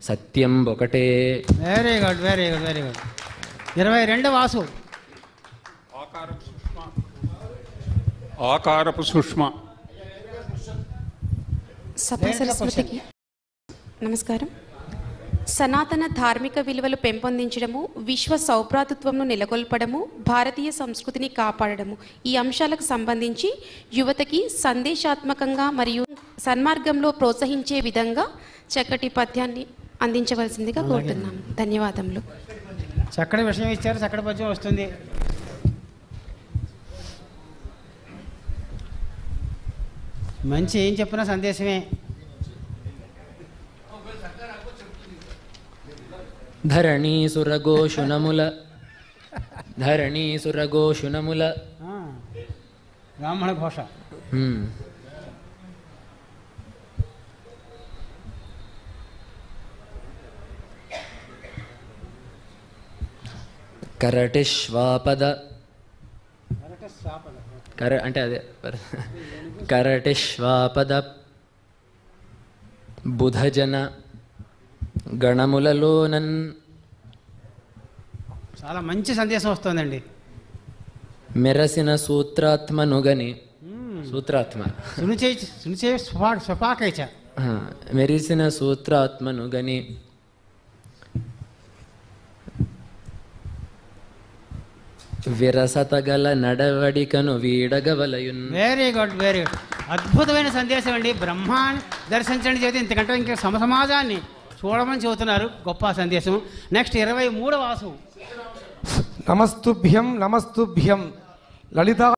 సత్యం ఒకటే. Very good, very good, very good. 22 Vasu. ఆకారపు సుష్మ. సభా సరస్వతికి నమస్కారం. సనాతన ధార్మిక విలువలు పెంపొందించడము, విశ్వ సౌభ్రాతృత్వంను నెలకొల్పడము, భారతీయ సంస్కృతిని కాపాడడము, ఈ అంశాలకు సంబంధించి యువతకి సందేశాత్మకంగా మరియు సన్మార్గంలో ప్రోత్సహించే విధంగా చక్కటి పద్యాన్ని అందించవలసిందిగా కోరుతున్నాము. ధన్యవాదములు. చక్కటి విషయం ఇచ్చారు, చక్కటి పద్యం వస్తుంది. మంచి ఏం చెప్పినా సందేశమే. ధరణీసురగోషునముల బ్రాహ్మణ ఘోష. కరటిశ్వాపద అంటే అదే కరటిశ్వాపద బుధజన గణములలోనన్. చాలా మంచి సందేశం వస్తుందండి. మెరసిన సూత్రాత్మనుగని, సూత్రాత్మ మెరిసిన సూత్రాత్మనుగని విరసతగల నడవడికను వీడగవలయున్. Very good, very good. అద్భుతమైన సందేశం అండి. బ్రహ్మాన్ని దర్శించండి చెబితే ఇంతకంటే ఇంకా సమాజాన్ని చూడమని చెబుతున్నారు. గొప్ప సందేశం. నెక్స్ట్ 23 వాసు. నమస్తుభ్యం నమస్తుభ్యం లలిత